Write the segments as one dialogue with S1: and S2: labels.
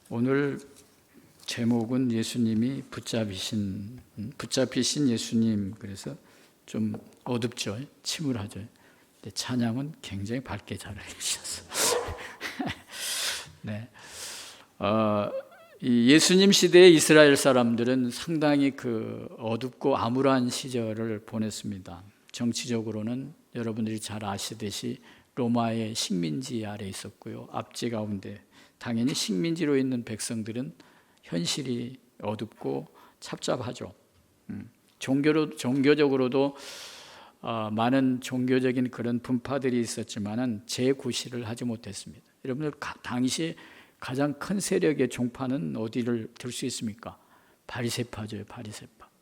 S1: 오늘 제목은 예수님이 붙잡히신 예수님. 그래서 좀 어둡죠, 침울하죠. 근데 찬양은 굉장히 밝게 잘 해주셨어요. 네. 이 예수님 시대의 이스라엘 사람들은 상당히 어둡고 암울한 시절을 보냈습니다. 정치적으로는 여러분들이 잘 아시듯이 로마의 식민지 아래 있었고요. 압제 가운데 당연히 식민지로 있는 백성들은 현실이 어둡고 착잡하죠. 종교적으로도 많은 종교적인 그런 분파들이 있었지만은 재구실을 하지 못했습니다. 여러분들 당시 가장 큰 세력의 종파는 어디를 들 수 있습니까? 바리새파죠.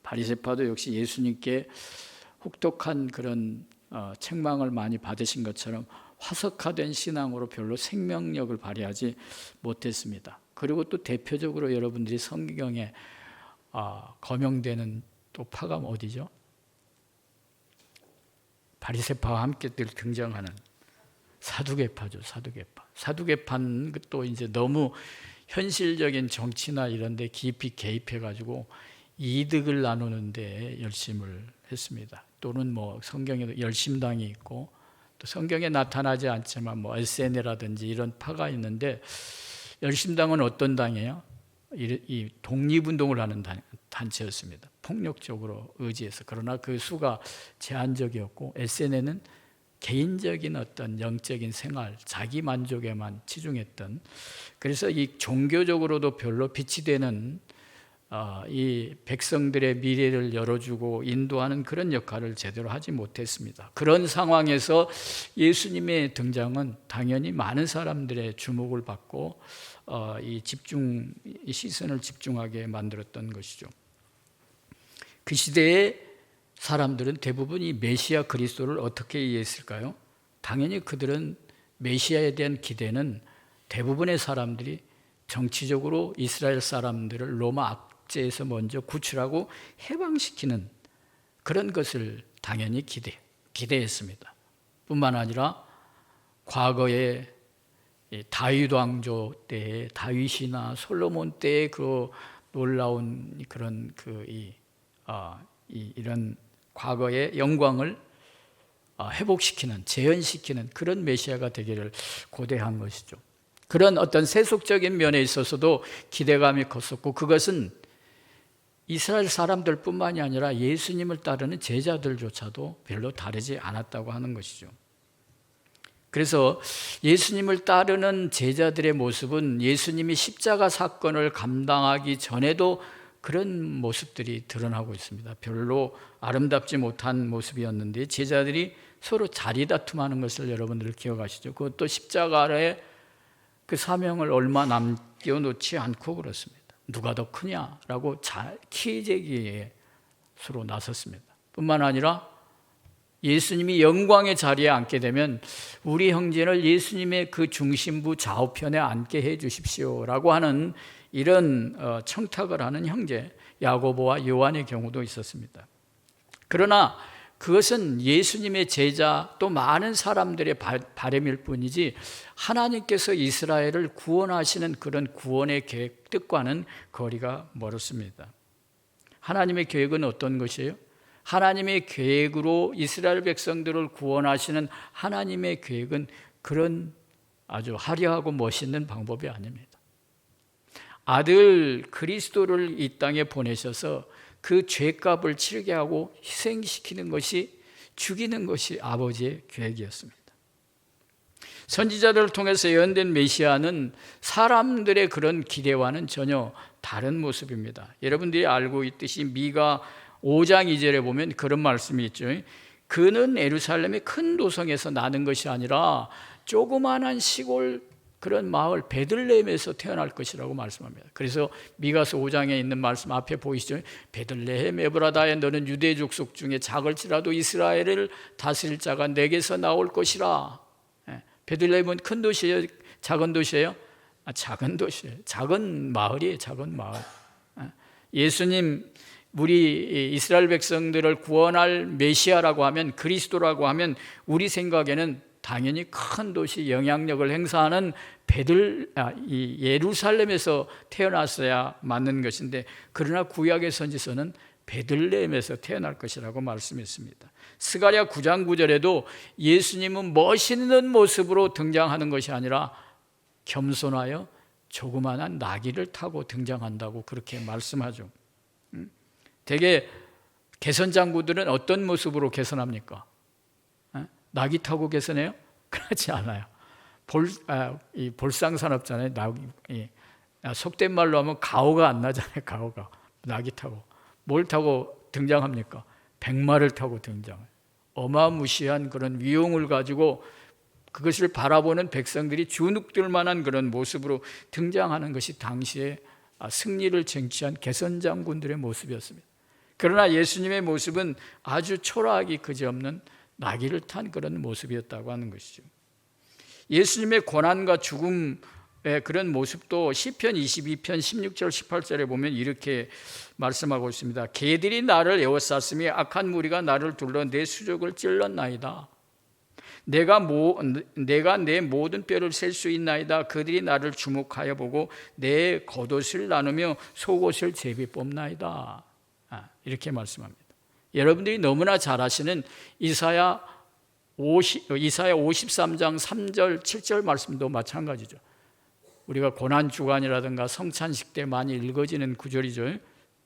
S1: 바리새파도 역시 예수님께 혹독한 그런 책망을 많이 받으신 것처럼 화석화된 신앙으로 별로 생명력을 발휘하지 못했습니다. 그리고 또 대표적으로 여러분들이 성경에 거명되는 또 파가 어디죠? 바리새파와 함께 늘 등장하는 사두개파죠. 사두개파는 또 이제 너무 현실적인 정치나 이런 데 깊이 개입해 가지고 이득을 나누는데 열심을 했습니다. 또는 성경에도 열심당이 있고, 또 성경에 나타나지 않지만 SNL라든지 이런 파가 있는데, 열심당은 어떤 당이에요? 이 독립운동을 하는 단체였습니다. 폭력적으로 의지해서. 그러나 그 수가 제한적이었고, SNL은 개인적인 어떤 영적인 생활, 자기 만족에만 치중했던, 그래서 이 종교적으로도 별로 빛이 되는 이 백성들의 미래를 열어주고 인도하는 그런 역할을 제대로 하지 못했습니다. 그런 상황에서 예수님의 등장은 당연히 많은 사람들의 주목을 받고 이 시선을 집중하게 만들었던 것이죠. 그 시대의 사람들은 대부분 이 메시아 그리스도를 어떻게 이해했을까요? 당연히 그들은 메시아에 대한 기대는 대부분의 사람들이 정치적으로 이스라엘 사람들을 로마 압제에서 먼저 구출하고 해방시키는 그런 것을 당연히 기대했습니다. 뿐만 아니라 과거에 다윗 왕조 때의 다윗이나 솔로몬 때의 그 놀라운 그런 이런 과거의 영광을 회복시키는, 재현시키는 그런 메시아가 되기를 고대한 것이죠. 그런 어떤 세속적인 면에 있어서도 기대감이 컸었고, 그것은 이스라엘 사람들 뿐만이 아니라 예수님을 따르는 제자들조차도 별로 다르지 않았다고 하는 것이죠. 그래서 예수님을 따르는 제자들의 모습은 예수님이 십자가 사건을 감당하기 전에도 그런 모습들이 드러나고 있습니다. 별로 아름답지 못한 모습이었는데 제자들이 서로 자리다툼하는 것을 여러분들 기억하시죠? 그것도 십자가 아래 그 사명을 얼마 남겨놓지 않고 그렇습니다. 누가 더 크냐라고 키재기에 서로 나섰습니다. 뿐만 아니라 예수님이 영광의 자리에 앉게 되면 우리 형제를 예수님의 그 중심부 좌우편에 앉게 해 주십시오라고 하는 이런 청탁을 하는 형제 야고보와 요한의 경우도 있었습니다. 그러나 그것은 예수님의 제자 또 많은 사람들의 바람일 뿐이지 하나님께서 이스라엘을 구원하시는 그런 구원의 계획 뜻과는 거리가 멀었습니다. 하나님의 계획은 어떤 것이에요? 하나님의 계획으로 이스라엘 백성들을 구원하시는 하나님의 계획은 그런 아주 화려하고 멋있는 방법이 아닙니다. 아들 그리스도를 이 땅에 보내셔서 그 죄값을 치르게 하고 희생시키는 것이, 죽이는 것이 아버지의 계획이었습니다. 선지자들을 통해서 예언된 메시아는 사람들의 그런 기대와는 전혀 다른 모습입니다. 여러분들이 알고 있듯이 미가 5장 2절에 보면 그런 말씀이 있죠. 그는 예루살렘의 큰 도성에서 나는 것이 아니라 조그마한 시골 그런 마을 베들레헴에서 태어날 것이라고 말씀합니다. 그래서 미가서 5장에 있는 말씀 앞에 보이시죠? 베들레헴 에브라다에 너는 유대 족속 중에 작을지라도 이스라엘을 다스릴 자가 내게서 나올 것이라. 베들레헴은 큰 도시예요? 작은 도시예요? 작은 도시예요. 작은 마을이에요. 작은 마을. 예수님, 우리 이스라엘 백성들을 구원할 메시아라고 하면, 그리스도라고 하면 우리 생각에는 당연히 큰 도시 영향력을 행사하는 이 예루살렘에서 태어났어야 맞는 것인데, 그러나 구약의 선지서는 베들레헴에서 태어날 것이라고 말씀했습니다. 스가랴 9장 9절에도 예수님은 멋있는 모습으로 등장하는 것이 아니라 겸손하여 조그마한 나귀를 타고 등장한다고 그렇게 말씀하죠. 대개 개선장구들은 어떤 모습으로 개선합니까? 나귀 타고 개선해요? 그렇지 않아요. 볼상사납잖아요. 속된 말로 하면 가오가 안 나잖아요. 가오가 나귀 타고. 뭘 타고 등장합니까? 백마를 타고 등장해요. 어마무시한 그런 위용을 가지고 그것을 바라보는 백성들이 주눅들 만한 그런 모습으로 등장하는 것이 당시에 승리를 쟁취한 개선장군들의 모습이었습니다. 그러나 예수님의 모습은 아주 초라하기 그지없는 나귀를 탄 그런 모습이었다고 하는 것이죠. 예수님의 고난과 죽음의 그런 모습도 시편 22편 16절 18절에 보면 이렇게 말씀하고 있습니다. 개들이 나를 에워쌌으며 악한 무리가 나를 둘러 내 수족을 찔렀나이다. 내가 내 모든 뼈를 셀 수 있나이다. 그들이 나를 주목하여 보고 내 겉옷을 나누며 속옷을 제비 뽑나이다. 이렇게 말씀합니다. 여러분들이 너무나 잘 아시는 이사야 53장 3절 7절 말씀도 마찬가지죠. 우리가 고난주간이라든가 성찬식 때 많이 읽어지는 구절이죠.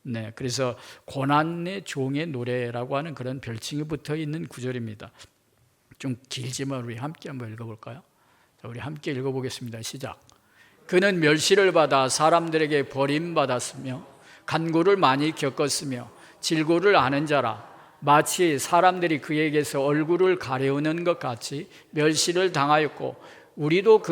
S1: 네, 그래서 고난의 종의 노래라고 하는 그런 별칭이 붙어 있는 구절입니다. 좀 길지만 우리 함께 한번 읽어볼까요? 자, 우리 함께 읽어보겠습니다. 시작. 그는 멸시를 받아 사람들에게 버림받았으며 간고를 많이 겪었으며 질고를 아는 자라. 마치 사람들이 그에게서 얼굴을 가려우는 것 같이 멸시를 당하였고 우리도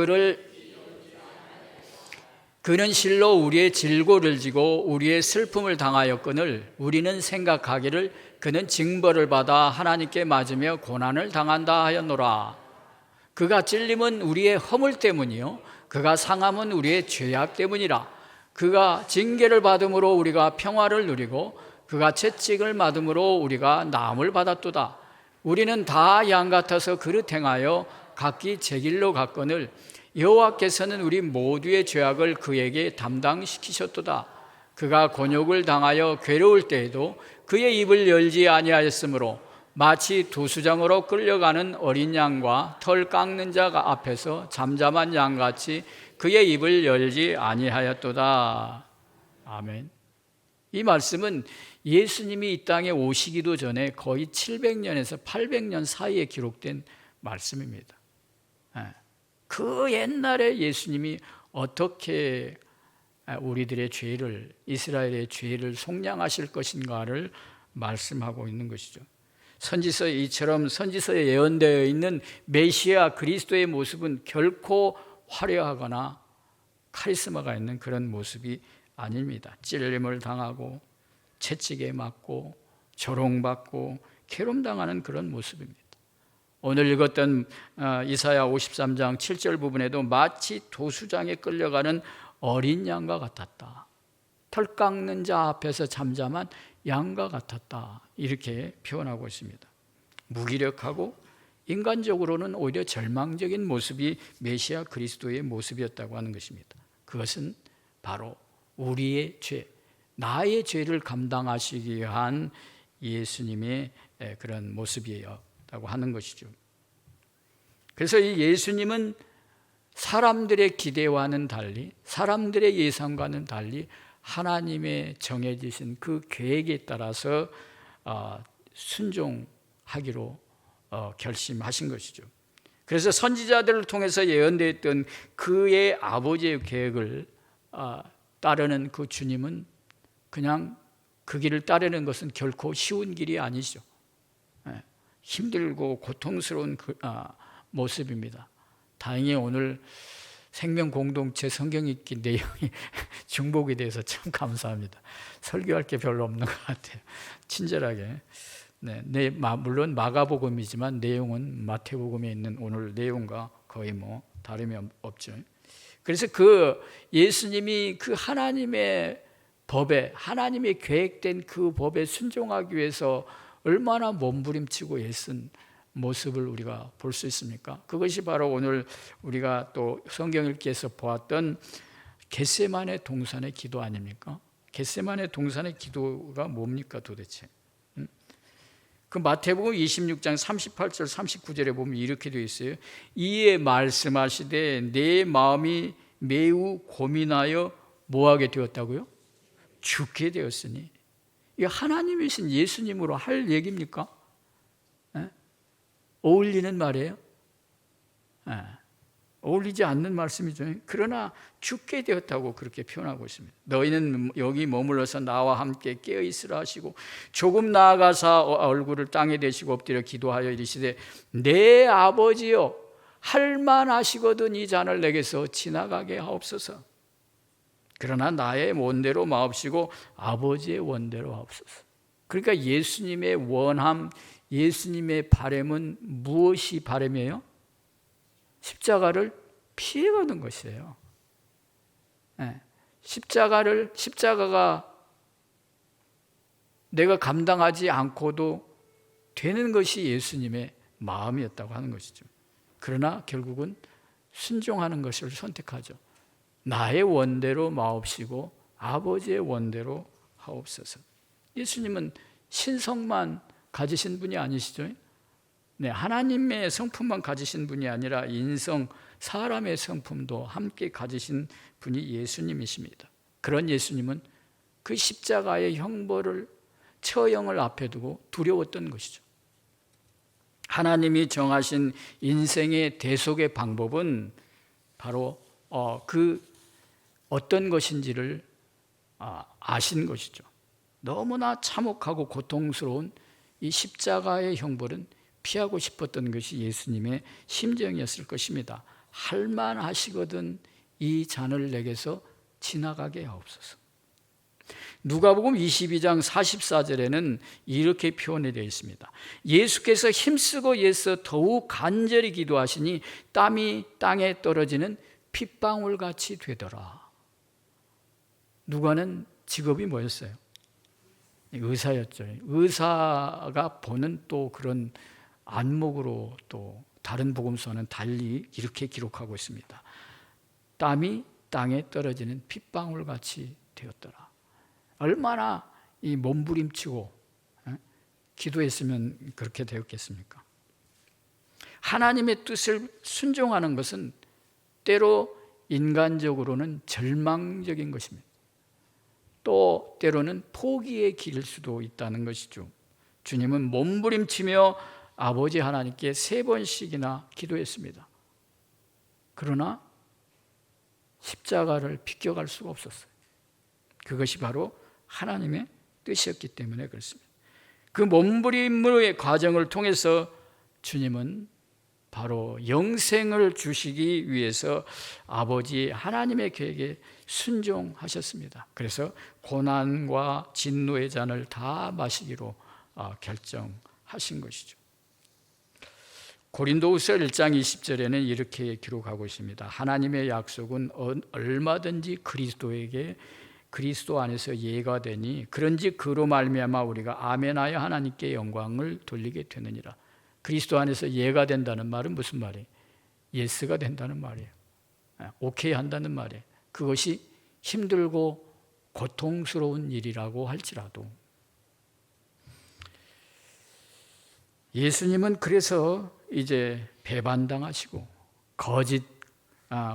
S1: 그는 실로 우리의 질고를 지고 우리의 슬픔을 당하였거늘 우리는 생각하기를 그는 징벌을 받아 하나님께 맞으며 고난을 당한다 하였노라. 그가 찔림은 우리의 허물 때문이요 그가 상함은 우리의 죄악 때문이라. 그가 징계를 받음으로 우리가 평화를 누리고 그가 채찍을 맞음으로 우리가 나음을 받았도다. 우리는 다 양 같아서 그릇 행하여 각기 제 길로 갔거늘 여호와께서는 우리 모두의 죄악을 그에게 담당시키셨도다. 그가 곤욕을 당하여 괴로울 때에도 그의 입을 열지 아니하였으므로 마치 도수장으로 끌려가는 어린 양과 털 깎는 자가 앞에서 잠잠한 양같이 그의 입을 열지 아니하였도다. 아멘. 이 말씀은 예수님이 이 땅에 오시기도 전에 거의 700년에서 800년 사이에 기록된 말씀입니다. 그 옛날에 예수님이 어떻게 우리들의 죄를, 이스라엘의 죄를 속량하실 것인가를 말씀하고 있는 것이죠. 선지서에 선지서에 예언되어 있는 메시아 그리스도의 모습은 결코 화려하거나 카리스마가 있는 그런 모습이 아닙니다. 찔림을 당하고 채찍에 맞고 조롱받고 괴롭당하는 그런 모습입니다. 오늘 읽었던 이사야 53장 7절 부분에도 마치 도수장에 끌려가는 어린 양과 같았다. 털 깎는 자 앞에서 잠잠한 양과 같았다. 이렇게 표현하고 있습니다. 무기력하고 인간적으로는 오히려 절망적인 모습이 메시아 그리스도의 모습이었다고 하는 것입니다. 그것은 바로 우리의 죄, 나의 죄를 감당하시기 위한 예수님의 그런 모습이었다고 하는 것이죠. 그래서 이 예수님은 사람들의 기대와는 달리, 사람들의 예상과는 달리 하나님의 정해지신 그 계획에 따라서 순종하기로 결심하신 것이죠. 그래서 선지자들을 통해서 예언되었던 그의 아버지의 계획을 따르는 그 주님은 그냥 그 길을 따르는 것은 결코 쉬운 길이 아니죠. 힘들고 고통스러운 모습입니다. 다행히 오늘 생명공동체 성경 읽기 내용이 중복이 돼서 참 감사합니다. 설교할 게 별로 없는 것 같아요. 친절하게. 물론 마가복음이지만 내용은 마태복음에 있는 오늘 내용과 거의 다름이 없죠. 그래서 그 예수님이 그 하나님의 법에, 하나님의 계획된 그 법에 순종하기 위해서 얼마나 몸부림치고 애쓴 모습을 우리가 볼 수 있습니까? 그것이 바로 오늘 우리가 또 성경 읽기에서 보았던 겟세마네 동산의 기도 아닙니까? 겟세마네 동산의 기도가 뭡니까 도대체? 그 마태복음 26장 38절 39절에 보면 이렇게 되어 있어요. 이에 말씀하시되 내 마음이 매우 고민하여 뭐하게 되었다고요? 죽게 되었으니. 이게 하나님이신 예수님으로 할 얘기입니까? 어울리는 말이에요? 어울리지 않는 말씀이죠. 그러나 죽게 되었다고 그렇게 표현하고 있습니다. 너희는 여기 머물러서 나와 함께 깨어 있으라 하시고 조금 나아가사 얼굴을 땅에 대시고 엎드려 기도하여 이르시되 내 아버지여 할만하시거든 이 잔을 내게서 지나가게 하옵소서. 그러나 나의 원대로 마옵시고 아버지의 원대로 하옵소서. 그러니까 예수님의 원함, 예수님의 바람은 무엇이 바람이에요? 십자가를 피해가는 것이에요. 십자가가 내가 감당하지 않고도 되는 것이 예수님의 마음이었다고 하는 것이죠. 그러나 결국은 순종하는 것을 선택하죠. 나의 원대로 마옵시고 아버지의 원대로 하옵소서. 예수님은 신성만 가지신 분이 아니시죠? 네, 하나님의 성품만 가지신 분이 아니라 인성, 사람의 성품도 함께 가지신 분이 예수님이십니다. 그런 예수님은 그 십자가의 형벌을, 처형을 앞에 두고 두려웠던 것이죠. 하나님이 정하신 인생의 대속의 방법은 바로 그 어떤 것인지를 아신 것이죠. 너무나 참혹하고 고통스러운 이 십자가의 형벌은 피하고 싶었던 것이 예수님의 심정이었을 것입니다. 할만하시거든 이 잔을 내게서 지나가게 하옵소서. 누가복음 22장 44절에는 이렇게 표현이 되어 있습니다. 예수께서 힘쓰고 애써 더욱 간절히 기도하시니 땀이 땅에 떨어지는 핏방울같이 되더라. 누가는 직업이 뭐였어요? 의사였죠. 의사가 보는 또 그런 안목으로 또 다른 복음서는 달리 이렇게 기록하고 있습니다. 땀이 땅에 떨어지는 핏방울같이 되었더라. 얼마나 이 몸부림치고 기도했으면 그렇게 되었겠습니까? 하나님의 뜻을 순종하는 것은 때로 인간적으로는 절망적인 것입니다. 또 때로는 포기의 길일 수도 있다는 것이죠. 주님은 몸부림치며 아버지 하나님께 3번씩이나 기도했습니다. 그러나 십자가를 비껴갈 수가 없었어요. 그것이 바로 하나님의 뜻이었기 때문에 그렇습니다. 그 몸부림의 과정을 통해서 주님은 바로 영생을 주시기 위해서 아버지 하나님의 계획에 순종하셨습니다. 그래서 고난과 진노의 잔을 다 마시기로 결정하신 것이죠. 고린도후서 1장 20절에는 이렇게 기록하고 있습니다. 하나님의 약속은 얼마든지 그리스도 안에서 예가 되니 그런즉 그로 말미암아 우리가 아멘하여 하나님께 영광을 돌리게 되느니라. 그리스도 안에서 예가 된다는 말은 무슨 말이에요? 예스가 된다는 말이에요. 오케이 한다는 말이에요. 그것이 힘들고 고통스러운 일이라고 할지라도 예수님은 그래서 이제 배반당하시고 거짓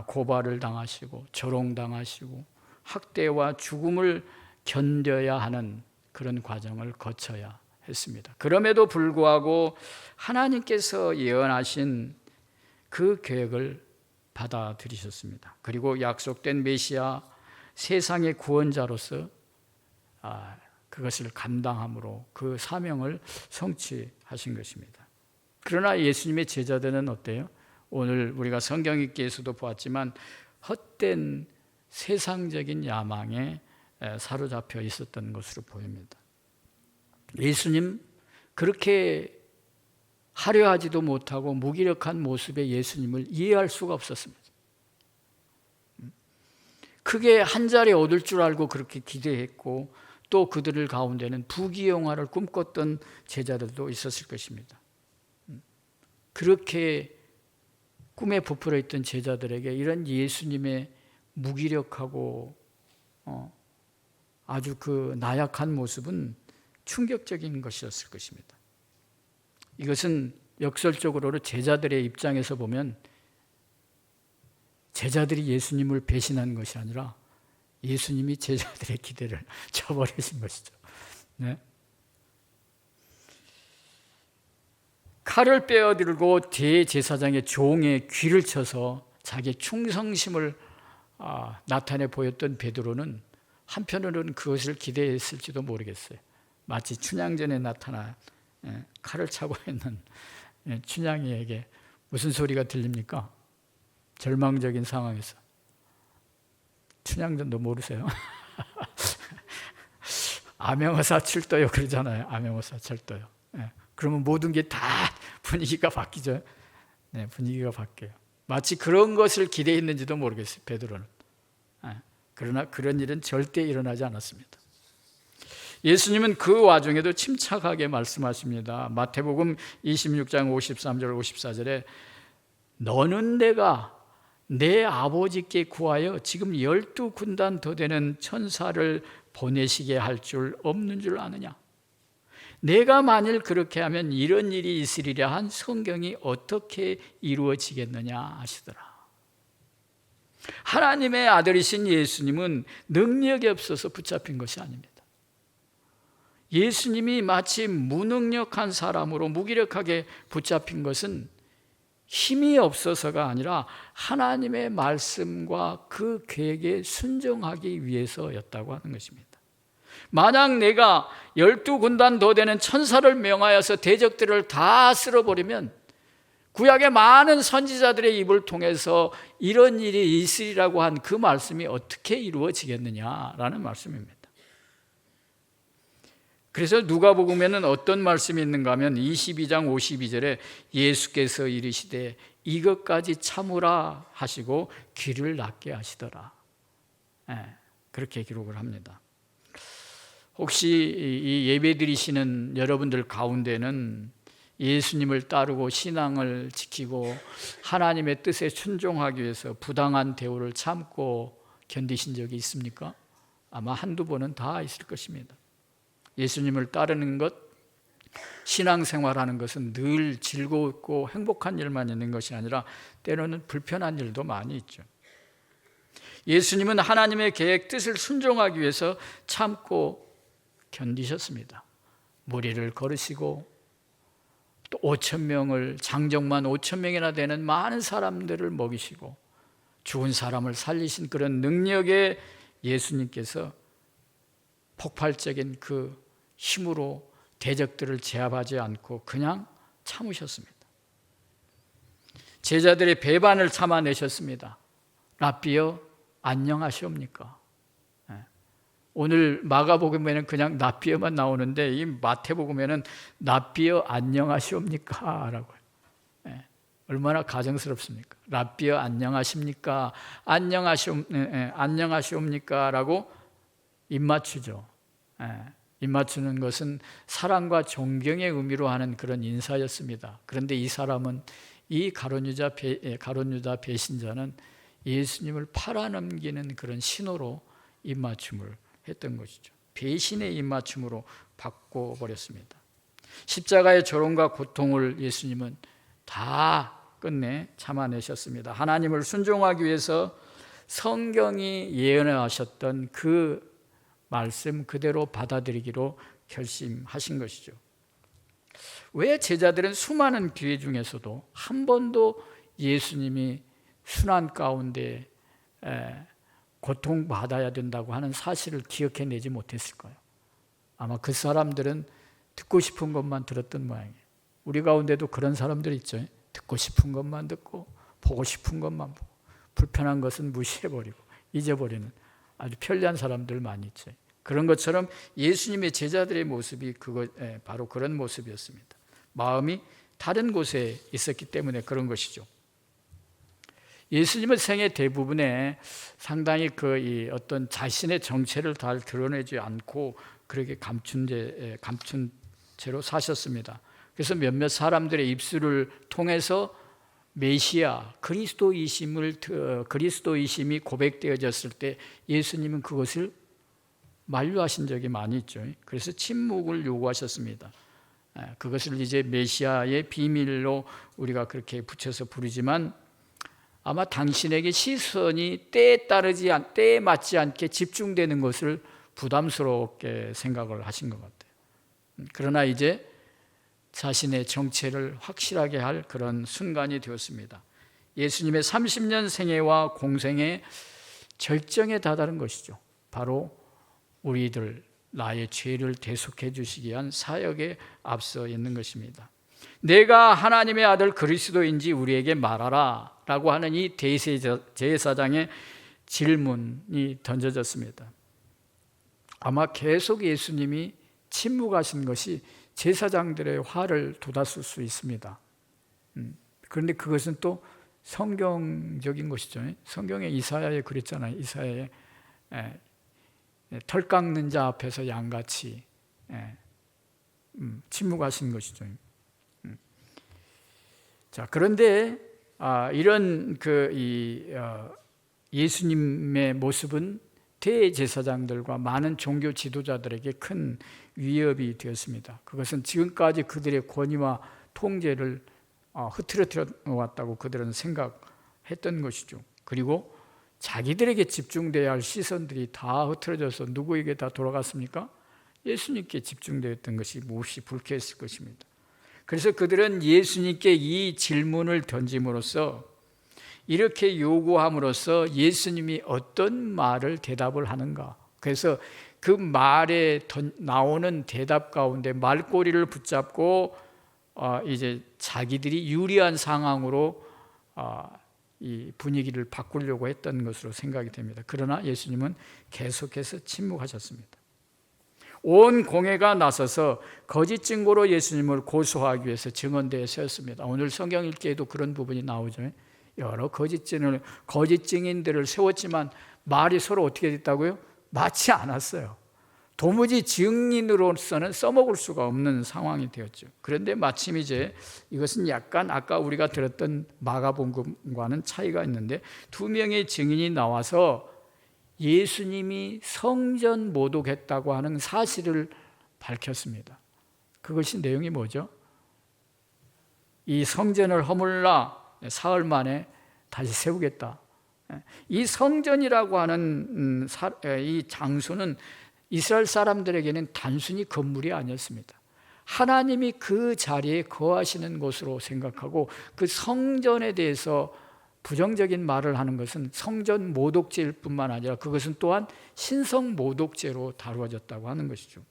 S1: 고발을 당하시고 조롱당하시고 학대와 죽음을 견뎌야 하는 그런 과정을 거쳐야 했습니다. 그럼에도 불구하고 하나님께서 예언하신 그 계획을 받아들이셨습니다. 그리고 약속된 메시아 세상의 구원자로서 그것을 감당함으로 그 사명을 성취하신 것입니다. 그러나 예수님의 제자들은 어때요? 오늘 우리가 성경 읽기에서도 보았지만 헛된 세상적인 야망에 사로잡혀 있었던 것으로 보입니다. 예수님 그렇게 화려하지도 못하고 무기력한 모습의 예수님을 이해할 수가 없었습니다. 크게 한 자리 얻을 줄 알고 그렇게 기대했고 또 그들 가운데는 부귀영화를 꿈꿨던 제자들도 있었을 것입니다. 그렇게 꿈에 부풀어 있던 제자들에게 이런 예수님의 무기력하고 아주 그 나약한 모습은 충격적인 것이었을 것입니다. 이것은 역설적으로 제자들의 입장에서 보면 제자들이 예수님을 배신한 것이 아니라 예수님이 제자들의 기대를 저버리신 것이죠. 네. 칼을 빼어들고 대제사장의 종의 귀를 쳐서 자기의 충성심을 나타내 보였던 베드로는 한편으로는 그것을 기대했을지도 모르겠어요. 마치 춘향전에 나타나 칼을 차고 있는 춘향이에게 무슨 소리가 들립니까? 절망적인 상황에서. 춘향전도 모르세요? 암행어사 출도요 그러잖아요. 암행어사 출도요. 그러면 모든 게 다 분위기가 바뀌죠. 네, 분위기가 바뀌어요. 마치 그런 것을 기대했는지도 모르겠어요, 베드로는. 그러나 그런 일은 절대 일어나지 않았습니다. 예수님은 그 와중에도 침착하게 말씀하십니다. 마태복음 26장 53절 54절에 너는 내가 내 아버지께 구하여 지금 12군단 더 되는 천사를 보내시게 할 줄 없는 줄 아느냐? 내가 만일 그렇게 하면 이런 일이 있으리라 한 성경이 어떻게 이루어지겠느냐 하시더라. 하나님의 아들이신 예수님은 능력이 없어서 붙잡힌 것이 아닙니다. 예수님이 마치 무능력한 사람으로 무기력하게 붙잡힌 것은 힘이 없어서가 아니라 하나님의 말씀과 그 계획에 순종하기 위해서였다고 하는 것입니다. 만약 내가 12군단 더 되는 천사를 명하여서 대적들을 다 쓸어버리면 구약의 많은 선지자들의 입을 통해서 이런 일이 있으리라고 한 그 말씀이 어떻게 이루어지겠느냐라는 말씀입니다. 그래서 누가복음에는 어떤 말씀이 있는가 하면 22장 52절에 예수께서 이르시되 이것까지 참으라 하시고 귀를 낫게 하시더라. 그렇게 기록을 합니다. 혹시 이 예배 드리시는 여러분들 가운데는 예수님을 따르고 신앙을 지키고 하나님의 뜻에 순종하기 위해서 부당한 대우를 참고 견디신 적이 있습니까? 아마 한두 번은 다 있을 것입니다. 예수님을 따르는 것, 신앙생활하는 것은 늘 즐겁고 행복한 일만 있는 것이 아니라 때로는 불편한 일도 많이 있죠. 예수님은 하나님의 계획, 뜻을 순종하기 위해서 참고 견디셨습니다. 무리를 걸으시고 또 5,000명을 장정만 5,000명이나 되는 많은 사람들을 먹이시고 죽은 사람을 살리신 그런 능력의 예수님께서 폭발적인 그 힘으로 대적들을 제압하지 않고 그냥 참으셨습니다. 제자들의 배반을 참아내셨습니다. 랍비여 안녕하시옵니까? 오늘 마가복음에는 그냥 랍비여만 나오는데 이 마태복음에는 랍비여 안녕하시옵니까? 라고 해요. 얼마나 가정스럽습니까? 랍비여 안녕하십니까? 안녕하시옵니까? 라고 입맞추죠. 입맞추는 것은 사랑과 존경의 의미로 하는 그런 인사였습니다. 그런데 이 사람은 이 가룟 유다 배신자는 예수님을 팔아넘기는 그런 신호로 입맞춤을 했던 것이죠. 배신의 입맞춤으로 바꿔버렸습니다. 십자가의 조롱과 고통을 예수님은 다 끝내 참아내셨습니다. 하나님을 순종하기 위해서 성경이 예언하셨던 그 말씀 그대로 받아들이기로 결심하신 것이죠. 왜 제자들은 수많은 기회 중에서도 한 번도 예수님이 순환 가운데 고통받아야 된다고 하는 사실을 기억해내지 못했을까요? 아마 그 사람들은 듣고 싶은 것만 들었던 모양이에요. 우리 가운데도 그런 사람들 있죠. 듣고 싶은 것만 듣고 보고 싶은 것만 보고 불편한 것은 무시해버리고 잊어버리는 아주 편리한 사람들 많이 있죠. 그런 것처럼 예수님의 제자들의 모습이 바로 그런 모습이었습니다. 마음이 다른 곳에 있었기 때문에 그런 것이죠. 예수님의 생애 대부분에 상당히 어떤 자신의 정체를 잘 드러내지 않고 그렇게 감춘 채로 사셨습니다. 그래서 몇몇 사람들의 입술을 통해서 메시아, 그리스도이심이 고백되어졌을 때 예수님은 그것을 만류하신 적이 많이 있죠. 그래서 침묵을 요구하셨습니다. 그것을 이제 메시아의 비밀로 우리가 그렇게 붙여서 부르지만, 아마 당신에게 시선이 때에 맞지 않게 집중되는 것을 부담스럽게 생각을 하신 것 같아요. 그러나 이제 자신의 정체를 확실하게 할 그런 순간이 되었습니다. 예수님의 30년 생애와 공생의 절정에 다다른 것이죠. 바로 우리들, 나의 죄를 대속해 주시기 위한 사역에 앞서 있는 것입니다. 내가 하나님의 아들 그리스도인지 우리에게 말하라 라고 하는 이 대제사장의 질문이 던져졌습니다. 아마 계속 예수님이 침묵하신 것이 제사장들의 화를 돋았을 수 있습니다. 그런데 그것은 또 성경적인 것이죠. 성경에 이사야에 그랬잖아요. 이사야에 털 깎는 자 앞에서 양같이 침묵하신 것이죠. 자, 그런데 이런 예수님의 모습은 대제사장들과 많은 종교 지도자들에게 큰 위협이 되었습니다. 그것은 지금까지 그들의 권위와 통제를 흐트러뜨려 왔다고 그들은 생각했던 것이죠. 그리고 자기들에게 집중돼야 할 시선들이 다 흐트러져서 누구에게 다 돌아갔습니까? 예수님께 집중되었던 것이 몹시 불쾌했을 것입니다. 그래서 그들은 예수님께 이 질문을 던짐으로써, 이렇게 요구함으로써 예수님이 어떤 말을 대답을 하는가, 그래서 그 말에 나오는 대답 가운데 말꼬리를 붙잡고 이제 자기들이 유리한 상황으로 이 분위기를 바꾸려고 했던 것으로 생각이 됩니다. 그러나 예수님은 계속해서 침묵하셨습니다. 온 공회가 나서서 거짓 증거로 예수님을 고소하기 위해서 증언대에 세웠습니다. 오늘 성경 읽기에도 그런 부분이 나오죠. 여러 거짓 증인들을 세웠지만 말이 서로 어떻게 됐다고요? 맞지 않았어요. 도무지 증인으로서는 써먹을 수가 없는 상황이 되었죠. 그런데 마침 이제 이것은 약간 아까 우리가 들었던 마가복음과는 차이가 있는데, 두 명의 증인이 나와서 예수님이 성전 모독했다고 하는 사실을 밝혔습니다. 그것이 내용이 뭐죠? 이 성전을 허물라 사흘 만에 다시 세우겠다. 이 성전이라고 하는 이 장소는 이스라엘 사람들에게는 단순히 건물이 아니었습니다. 하나님이 그 자리에 거하시는 곳으로 생각하고, 그 성전에 대해서 부정적인 말을 하는 것은 성전 모독죄일 뿐만 아니라 그것은 또한 신성 모독죄로 다루어졌다고 하는 것이죠.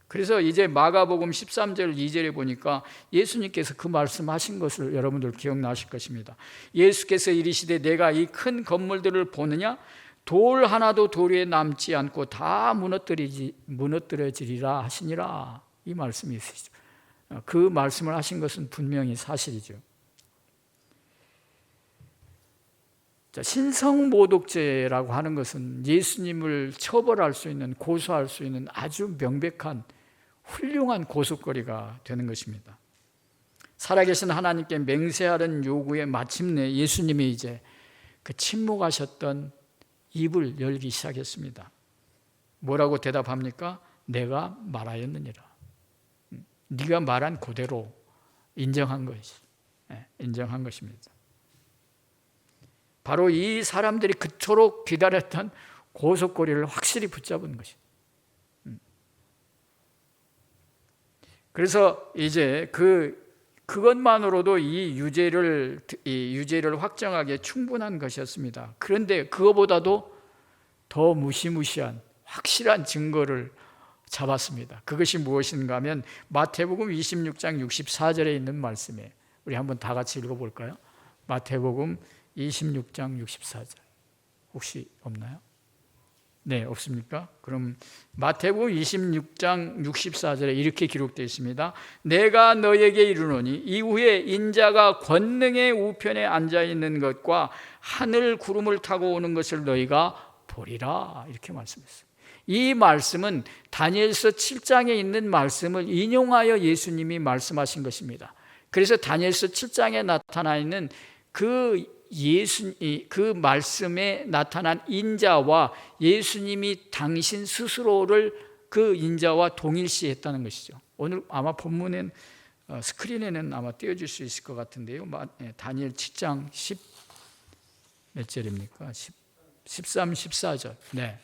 S1: 그래서 이제 마가복음 13절 2절에 보니까 예수님께서 그 말씀하신 것을 여러분들 기억나실 것입니다. 예수께서 이르시되 내가 이 큰 건물들을 보느냐? 돌 하나도 돌 위에 남지 않고 다 무너뜨려지리라 하시니라. 이 말씀이 있으시죠. 그 말씀을 하신 것은 분명히 사실이죠. 신성모독죄라고 하는 것은 예수님을 처벌할 수 있는, 고소할 수 있는 아주 명백한 훌륭한 고속거리가 되는 것입니다. 살아계신 하나님께 맹세하는 요구에 마침내 예수님이 이제 그 침묵하셨던 입을 열기 시작했습니다. 뭐라고 대답합니까? 내가 말하였느니라. 네가 말한 그대로 인정한 것입니다. 바로 이 사람들이 그토록 기다렸던 고속거리를 확실히 붙잡은 것입니다. 그래서 이제 그것만으로도 이 유죄를 확정하기에 충분한 것이었습니다. 그런데 그거보다도 더 무시무시한 확실한 증거를 잡았습니다. 그것이 무엇인가 하면 마태복음 26장 64절에 있는 말씀이에요. 우리 한번 다 같이 읽어볼까요? 마태복음 26장 64절. 혹시 없나요? 네, 없습니까? 그럼 마태복음 26장 64절에 이렇게 기록되어 있습니다. 내가 너에게 이르노니 이후에 인자가 권능의 우편에 앉아있는 것과 하늘 구름을 타고 오는 것을 너희가 보리라. 이렇게 말씀했어요. 이 말씀은 다니엘서 7장에 있는 말씀을 인용하여 예수님이 말씀하신 것입니다. 그래서 다니엘서 7장에 나타나 있는 그 말씀에 나타난 인자와 예수님이 당신 스스로를 그 인자와 동일시했다는 것이죠. 오늘 아마 본문엔 스크린에는 아마 띄워줄 수 있을 것 같은데요. 다니엘 7장 10 몇 절입니까? 13, 14절. 네.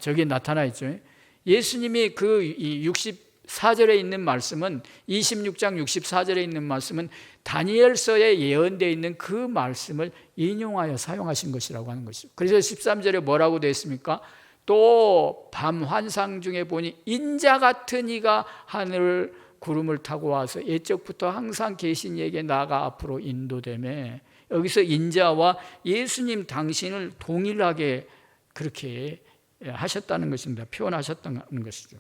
S1: 저기 나타나 있죠. 예수님이 그 64절에 있는 말씀은 26장 64절에 있는 말씀은 다니엘서에 예언되어 있는 그 말씀을 인용하여 사용하신 것이라고 하는 것이죠. 그래서 13절에 뭐라고 되어 있습니까? 또 밤 환상 중에 보니 인자 같은 이가 하늘 구름을 타고 와서 옛적부터 항상 계신 이에게 나아가 앞으로 인도되매, 여기서 인자와 예수님 당신을 동일하게 그렇게 하셨다는 것입니다. 표현하셨다는 것이죠.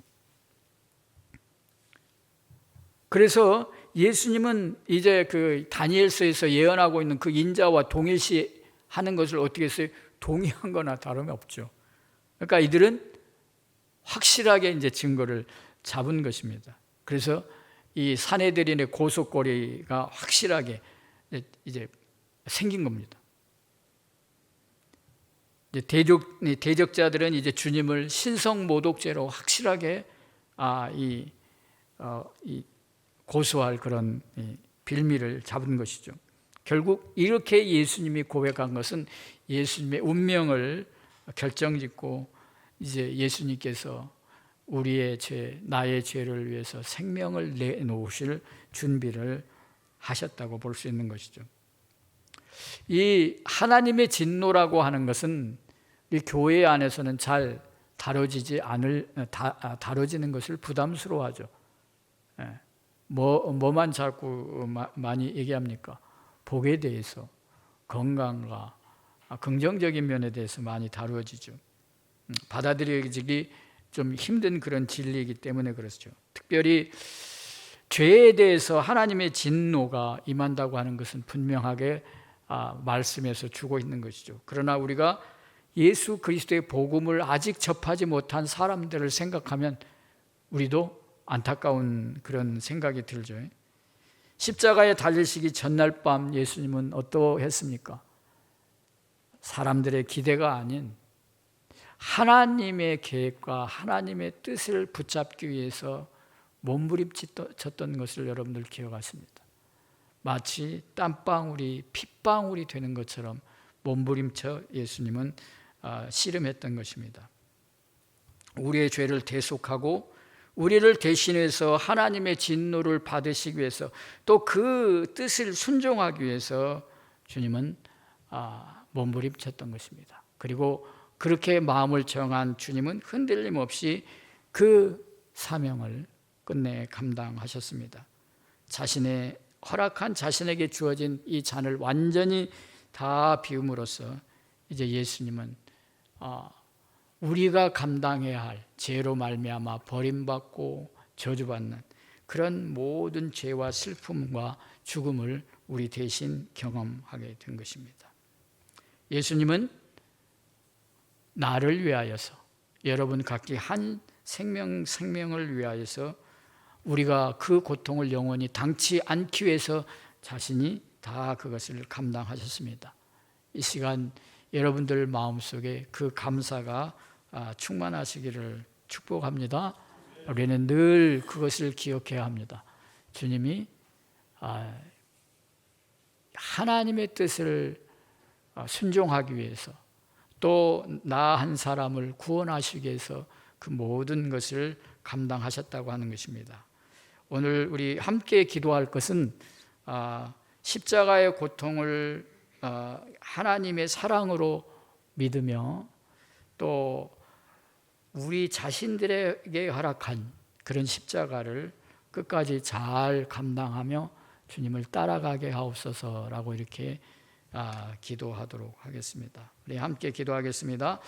S1: 그래서 예수님은 이제 그 다니엘서에서 예언하고 있는 그 인자와 동일시 하는 것을 어떻게 했어요? 동의한 거나 다름이 없죠. 그러니까 이들은 확실하게 이제 증거를 잡은 것입니다. 그래서 이 사내들인의 고속거리가 확실하게 이제 생긴 겁니다. 이제 대적자들은 이제 주님을 신성모독죄로 확실하게 고소할 그런 빌미를 잡은 것이죠. 결국 이렇게 예수님이 고백한 것은 예수님의 운명을 결정짓고 이제 예수님께서 우리의 죄, 나의 죄를 위해서 생명을 내놓으실 준비를 하셨다고 볼 수 있는 것이죠. 이 하나님의 진노라고 하는 것은 이 교회 안에서는 잘 다뤄지는 것을 부담스러워하죠. 뭐만 자꾸 많이 얘기합니까? 복에 대해서, 건강과 긍정적인 면에 대해서 많이 다루어지죠. 받아들여지기 좀 힘든 그런 진리이기 때문에 그렇죠. 특별히 죄에 대해서 하나님의 진노가 임한다고 하는 것은 분명하게 말씀에서 주고 있는 것이죠. 그러나 우리가 예수 그리스도의 복음을 아직 접하지 못한 사람들을 생각하면 우리도 안타까운 그런 생각이 들죠. 십자가에 달리시기 전날 밤 예수님은 어떠했습니까? 사람들의 기대가 아닌 하나님의 계획과 하나님의 뜻을 붙잡기 위해서 몸부림쳤던 것을 여러분들 기억하십니다. 마치 땀방울이 핏방울이 되는 것처럼 몸부림쳐 예수님은 씨름했던 것입니다. 우리의 죄를 대속하고 우리를 대신해서 하나님의 진노를 받으시기 위해서 또 그 뜻을 순종하기 위해서 주님은 몸부림쳤던 것입니다. 그리고 그렇게 마음을 정한 주님은 흔들림 없이 그 사명을 끝내 감당하셨습니다. 자신의 허락한 자신에게 주어진 이 잔을 완전히 다 비움으로써 이제 예수님은 우리가 감당해야 할 죄로 말미암아 버림받고 저주받는 그런 모든 죄와 슬픔과 죽음을 우리 대신 경험하게 된 것입니다. 예수님은 나를 위하여서, 여러분 각기 한 생명을 위하여서 우리가 그 고통을 영원히 당치 않기 위해서 자신이 다 그것을 감당하셨습니다. 이 시간 여러분들 마음속에 그 감사가 충만하시기를 축복합니다. 우리는 늘 그것을 기억해야 합니다. 주님이 하나님의 뜻을 순종하기 위해서 또 나 한 사람을 구원하시기 위해서 그 모든 것을 감당하셨다고 하는 것입니다. 오늘 우리 함께 기도할 것은 십자가의 고통을 하나님의 사랑으로 믿으며 또 우리 자신들에게 허락한 그런 십자가를 끝까지 잘 감당하며 주님을 따라가게 하옵소서라고 이렇게 기도하도록 하겠습니다. 우리 함께 기도하겠습니다.